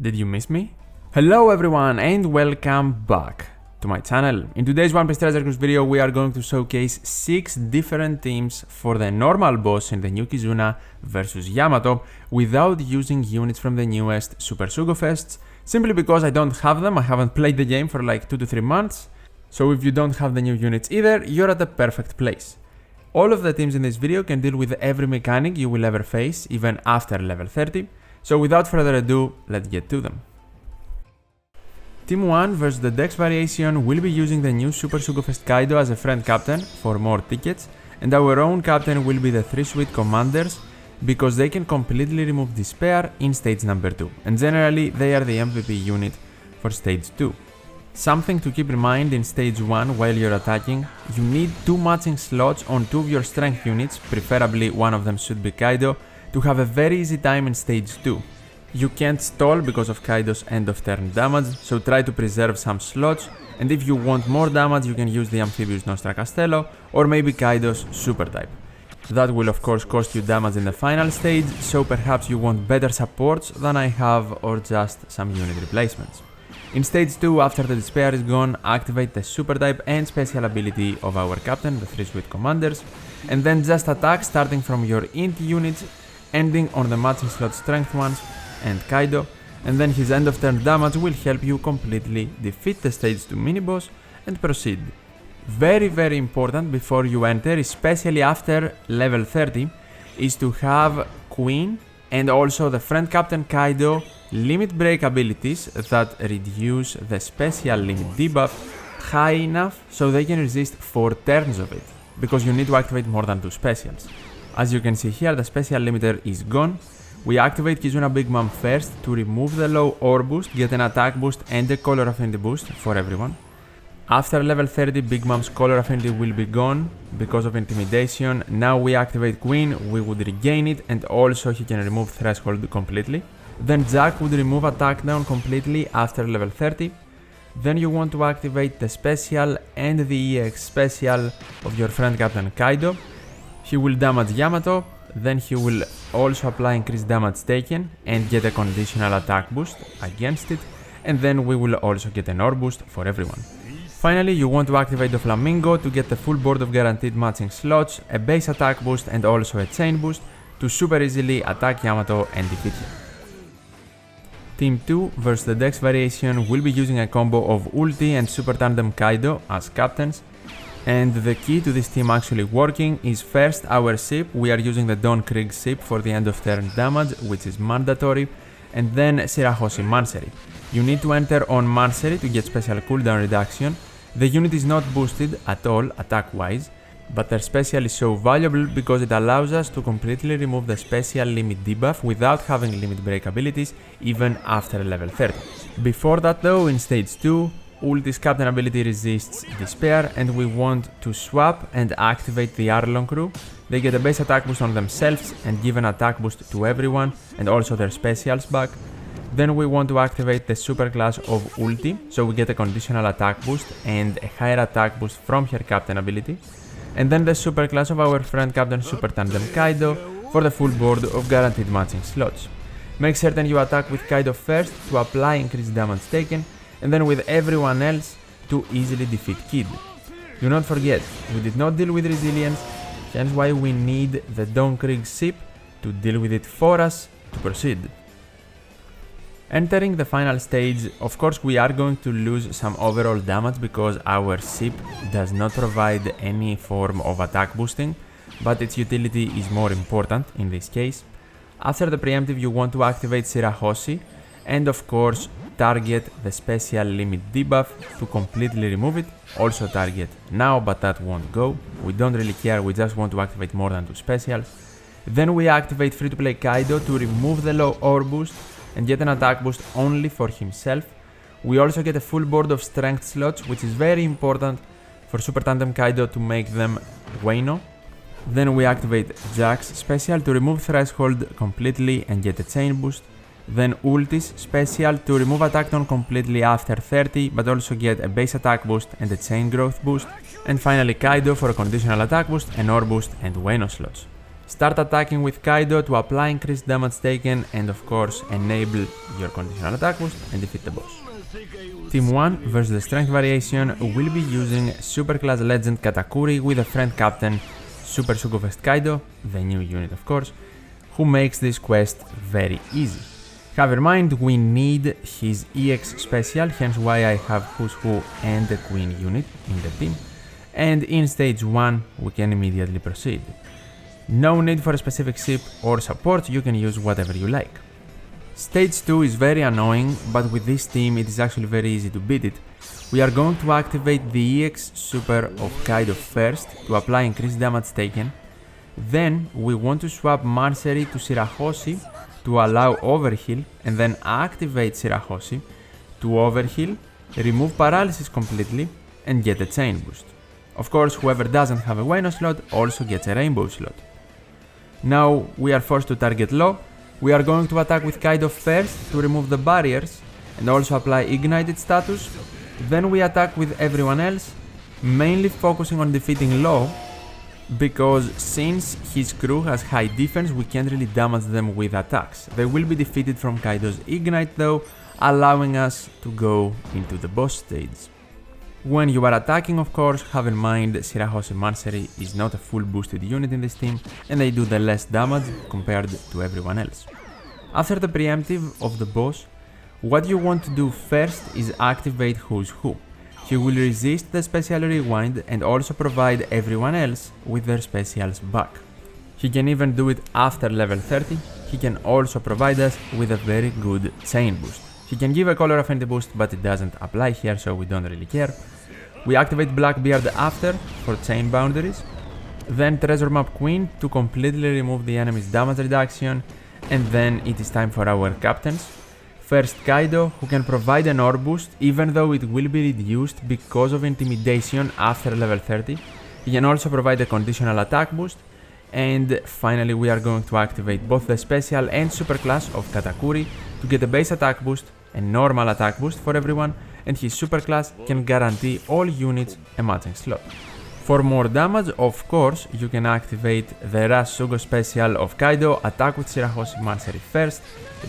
Did you miss me? Hello everyone and welcome back to my channel. In today's One Piece Treasure Cruise video we are going to showcase 6 different teams for the normal boss in the new Kizuna vs Yamato without using units from the newest Super Sugo Fests, simply because I don't have them. I haven't played the game for like 2 to 3 months, so if you don't have the new units either, you're at the perfect place. All of the teams in this video can deal with every mechanic you will ever face, even after level 30, so without further ado, let's get to them. Team 1 vs the Dex variation will be using the new Super Sugo Fest Kaido as a friend captain for more tickets, and our own captain will be the 3 sweet commanders because they can completely remove despair in stage number 2, and generally they are the MVP unit for stage 2. Something to keep in mind in stage 1 while you're attacking: you need 2 matching slots on 2 of your strength units, preferably one of them should be Kaido, to have a very easy time in stage 2. You can't stall because of Kaido's end of turn damage, so try to preserve some slots, and if you want more damage you can use the Amphibious Nostra Castello or maybe Kaido's super type. That will of course cost you damage in the final stage, so perhaps you want better supports than I have or just some unit replacements. In stage 2, after the despair is gone, activate the super type and special ability of our captain, the 3 sweet commanders, and then just attack starting from your int units, ending on the matching slot strength ones and Kaido, and then his end of turn damage will help you completely defeat the stage 2 mini-boss and proceed. Very important before you enter, especially after level 30, is to have Queen and also the friend captain Kaido limit break abilities that reduce the special limit debuff high enough so they can resist 4 turns of it, because you need to activate more than 2 specials. As you can see here, the special limiter is gone. We activate Kizuna Big Mom first to remove the low ore boost, get an attack boost and a color affinity boost for everyone. After level 30, Big Mom's color affinity will be gone because of intimidation. Now we activate Queen, we would regain it, and also he can remove threshold completely. Then Jack would remove attack down completely after level 30. Then you want to activate the special and the EX special of your friend captain Kaido. He will damage Yamato, then he will also apply increased damage taken and get a conditional attack boost against it, and then we will also get an ore boost for everyone. Finally, you want to activate the Flamingo to get the full board of guaranteed matching slots, a base attack boost and also a chain boost to super easily attack Yamato and defeat him. Team 2 vs the Dex variation will be using a combo of Ulti and Super Tandem Kaido as captains. And the key to this team actually working is first our ship. We are using the Don Krieg ship for the end of turn damage, which is mandatory, and then Shirahoshi Mansery. You need to enter on Mansery to get special cooldown reduction. The unit is not boosted at all attack wise, but their special is so valuable because it allows us to completely remove the special limit debuff without having limit break abilities even after level 30. Before that though, in stage 2, Ulti's captain ability resists despair, and we want to swap and activate the Arlong crew. They get a base attack boost on themselves and give an attack boost to everyone and also their specials back. Then we want to activate the super class of Ulti, so we get a conditional attack boost and a higher attack boost from her captain ability. And then the super class of our friend captain Super Tandem Kaido for the full board of guaranteed matching slots. Make certain you attack with Kaido first to apply increased damage taken, and then with everyone else to easily defeat Kid. Do not forget, we did not deal with resilience, hence why we need the Don Krieg ship to deal with it for us to proceed. Entering the final stage, of course we are going to lose some overall damage because our ship does not provide any form of attack boosting, but its utility is more important in this case. After the preemptive you want to activate Shirahoshi and of course target the special limit debuff to completely remove it. Also target now, but that won't go. We don't really care, we just want to activate more than 2 specials. Then we activate free to play Kaido to remove the low ore boost and get an attack boost only for himself. We also get a full board of strength slots, which is very important for Super Tandem Kaido to make them Wano. Then we activate Jack's special to remove threshold completely and get a chain boost. Then Ulti's special to remove attack down completely after 30, but also get a base attack boost and a chain growth boost. And finally Kaido for a conditional attack boost, an ore boost and Wano slots. Start attacking with Kaido to apply increased damage taken and of course enable your conditional attack boost and defeat the boss. Team 1 versus the strength variation will be using Super Class Legend Katakuri with a friend captain Super Sugo vs Kaido, the new unit of course, who makes this quest very easy. Have in mind we need his EX special, hence why I have Who's Who and the Queen unit in the team, and in stage 1 we can immediately proceed. No need for a specific ship or support, you can use whatever you like. Stage 2 is very annoying, but with this team it is actually very easy to beat it. We are going to activate the EX super of Kaido first to apply increased damage taken. Then we want to swap Marcery to Shirahoshi to allow overheal and then activate Shirahoshi to overheal, remove paralysis completely and get a chain boost. Of course, whoever doesn't have a Wano slot also gets a rainbow slot. Now we are forced to target low. We are going to attack with Kaido first to remove the barriers and also apply ignited status. Then we attack with everyone else, mainly focusing on defeating low, because since his crew has high defense we can't really damage them with attacks. They will be defeated from Kaido's ignite though, allowing us to go into the boss stage. When you are attacking, of course, have in mind Shirahoshi Marcery is not a full boosted unit in this team and they do the less damage compared to everyone else. After the preemptive of the boss, what you want to do first is activate Who's Who. He will resist the special rewind and also provide everyone else with their specials back. He can even do it after level 30, he can also provide us with a very good chain boost. He can give a color affinity boost but it doesn't apply here so we don't really care. We activate Blackbeard after for chain boundaries, then Treasure Map Queen to completely remove the enemy's damage reduction, and then it is time for our captains. First Kaido, who can provide an ore boost even though it will be reduced because of intimidation after level 30. He can also provide a conditional attack boost. And finally we are going to activate both the special and super class of Katakuri to get a base attack boost, a normal attack boost for everyone, and his super class can guarantee all units a matching slot. For more damage, of course, you can activate the Rush Sugo special of Kaido, attack with Shirahoshi Marcery first,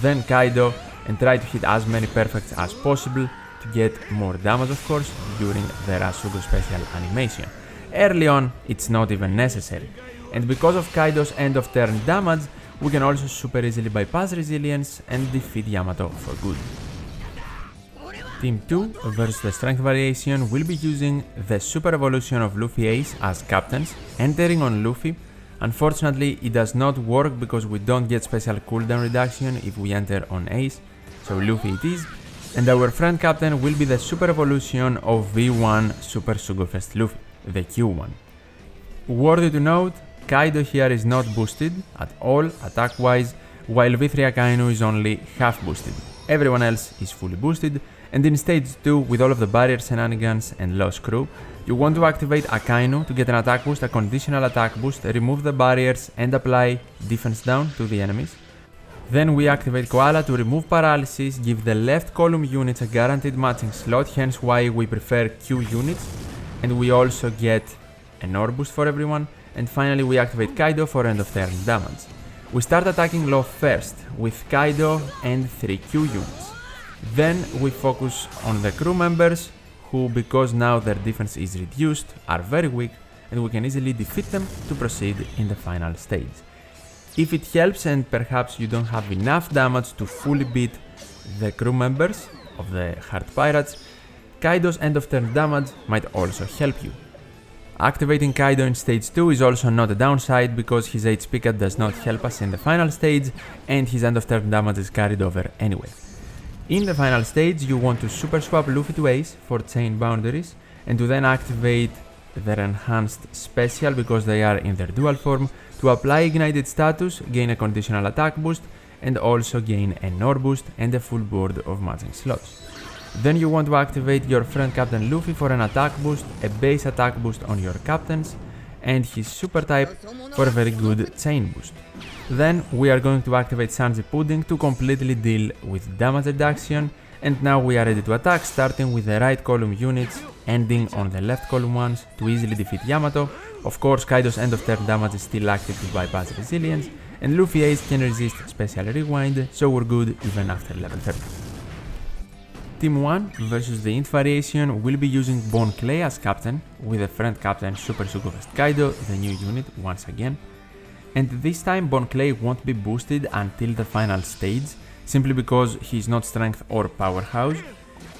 then Kaido, and try to hit as many perfects as possible to get more damage, of course, during the Rush Sugo special animation. Early on, it's not even necessary. And because of Kaido's end of turn damage, we can also super easily bypass resilience and defeat Yamato for good. Team 2 versus the strength variation will be using the super evolution of Luffy Ace as captains, entering on Luffy. Unfortunately, it does not work because we don't get special cooldown reduction if we enter on Ace, so Luffy it is, and our friend captain will be the super evolution of V1 Super Sugo vs Luffy, the Q1. Worthy to note, Kaido here is not boosted at all attack wise, while V3 Akainu is only half boosted. Everyone else is fully boosted, and in stage 2 with all of the barrier shenanigans and lost crew, you want to activate Akainu to get an attack boost, a conditional attack boost, remove the barriers and apply defense down to the enemies. Then we activate Koala to remove paralysis, give the left column units a guaranteed matching slot, hence why we prefer Q units, and we also get an ore boost for everyone. And finally we activate Kaido for end of turn damage. We start attacking low first with Kaido and 3 Q units. Then we focus on the crew members who, because now their defense is reduced, are very weak and we can easily defeat them to proceed in the final stage. If it helps and perhaps you don't have enough damage to fully beat the crew members of the Hard Pirates, Kaido's end of turn damage might also help you. Activating Kaido in stage 2 is also not a downside because his HP cut does not help us in the final stage and his end of turn damage is carried over anyway. In the final stage you want to super swap Luffy to Ace for chain boundaries and to then activate their enhanced special because they are in their dual form to apply ignited status, gain a conditional attack boost and also gain an ore boost and a full board of matching slots. Then you want to activate your friend Captain Luffy for an attack boost, a base attack boost on your captains, and his super type for a very good chain boost. Then we are going to activate Sanji Pudding to completely deal with damage reduction, and now we are ready to attack, starting with the right column units, ending on the left column ones to easily defeat Yamato. Of course, Kaido's end of turn damage is still active to bypass resilience, and Luffy Ace can resist Special Rewind, so we're good even after level 30. Team 1 versus the INT variation will be using Bone Clay as captain, with the friend captain Super Sugo vs Kaido, the new unit once again. And this time Bone Clay won't be boosted until the final stage, simply because he's not strength or powerhouse.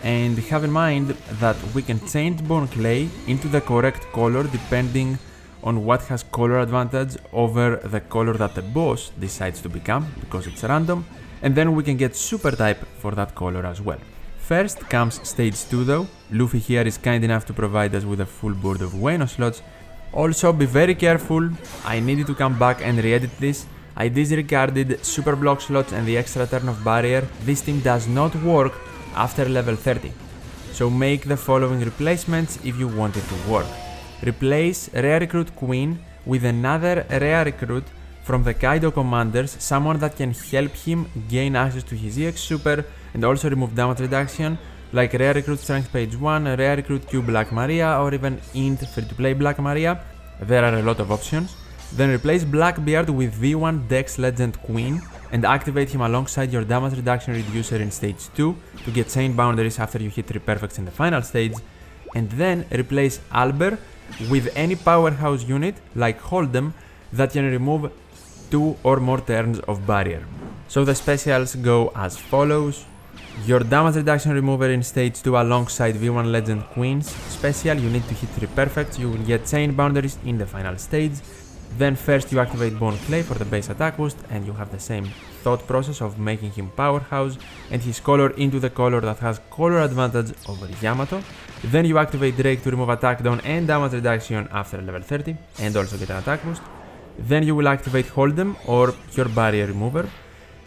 And have in mind that we can change Bone Clay into the correct color depending on what has color advantage over the color that the boss decides to become, because it's random, and then we can get super type for that color as well. First comes stage 2 though. Luffy here is kind enough to provide us with a full board of Wano slots. Also be very careful, I needed to come back and re-edit this. I disregarded super block slots and the extra turn of barrier. This team does not work after level 30. So make the following replacements if you want it to work. Replace Rare Recruit Queen with another Rare Recruit from the Kaido commanders, someone that can help him gain access to his EX Super and also remove damage reduction, like Rare Recruit Strength Page 1, Rare Recruit Q Black Maria, or even INT free-to-play Black Maria. There are a lot of options. Then replace Blackbeard with V1 Dex Legend Queen and activate him alongside your damage reduction reducer in stage 2 to get chain boundaries after you hit 3 perfects in the final stage. And then replace Albert with any powerhouse unit like Hold'em that can remove 2 or more turns of barrier. So the specials go as follows. Your damage reduction remover in stage 2 alongside V1 Legend Queen's special, you need to hit 3 perfects, you will get chain boundaries in the final stage. Then first you activate Bone Clay for the base attack boost, and you have the same thought process of making him powerhouse and his color into the color that has color advantage over Yamato. Then you activate Drake to remove attack down and damage reduction after level 30 and also get an attack boost. Then you will activate Hold'em or your barrier remover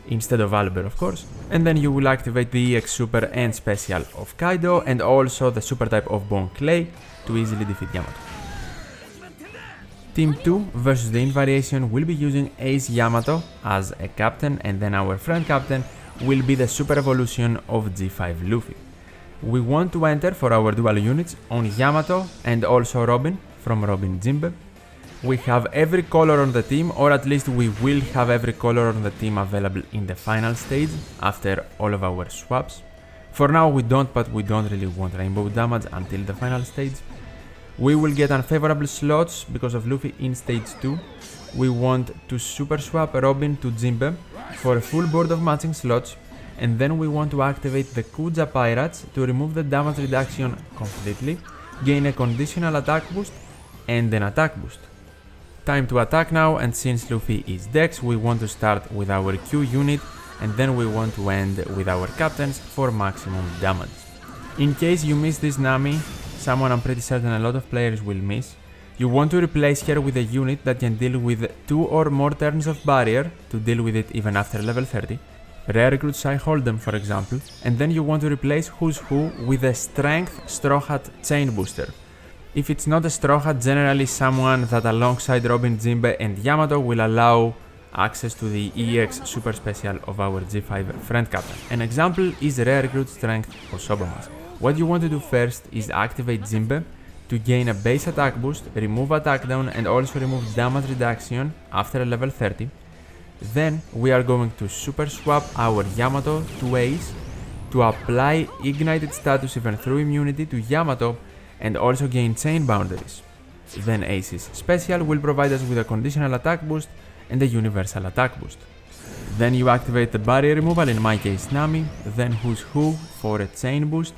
instead of Albert, of course, and then you will activate the EX Super and Special of Kaido and also the Super type of Bone Clay to easily defeat Yamato. Team 2 versus the INT variation will be using Ace Yamato as a captain, and then our friend captain will be the Super Evolution of G5 Luffy. We want to enter for our dual units on Yamato and also Robin from Robin Jinbe. We have every color on the team, or at least we will have every color on the team available in the final stage after all of our swaps. For now we don't, but we don't really want rainbow damage until the final stage. We will get unfavorable slots because of Luffy in stage 2. We want to super swap Robin to Jinbe for a full board of matching slots, and then we want to activate the Kuja Pirates to remove the damage reduction completely, gain a conditional attack boost and an attack boost. Time to attack now, and since Luffy is Dex, we want to start with our Q unit and then we want to end with our captains for maximum damage. In case you miss this Nami, someone I'm pretty certain a lot of players will miss, you want to replace her with a unit that can deal with 2 or more turns of barrier to deal with it even after level 30. Rare Recruit Sai Hold'em for example, and then you want to replace Who's Who with a Strength Straw Hat Chain Booster. If it's not a Straw Hat, generally someone that alongside Robin, Jinbe and Yamato will allow access to the EX Super Special of our G5 friend captain. An example is Rare Recruit Strength Osobamas. What you want to do first is activate Jinbe to gain a base attack boost, remove attack down and also remove damage reduction after level 30. Then we are going to super swap our Yamato to Ace to apply ignited status even through immunity to Yamato and also gain chain boundaries. Then Ace's special will provide us with a conditional attack boost and a universal attack boost. Then you activate the barrier removal, in my case Nami, then Who's Who for a chain boost,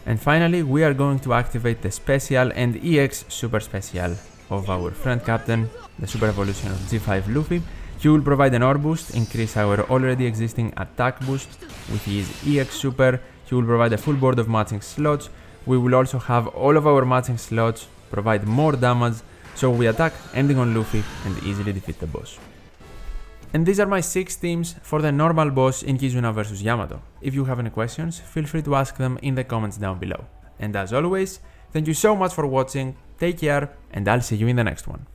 and finally we are going to activate the special and EX super special of our friend captain, the Super Evolution of G5 Luffy. He will provide an ore boost, increase our already existing attack boost with his EX super. He will provide a full board of matching slots. We will also have all of our matching slots, provide more damage, so we attack, ending on Luffy and easily defeat the boss. And these are my 6 teams for the normal boss in Kizuna vs Yamato. If you have any questions, feel free to ask them in the comments down below. And as always, thank you so much for watching, take care, and I'll see you in the next one.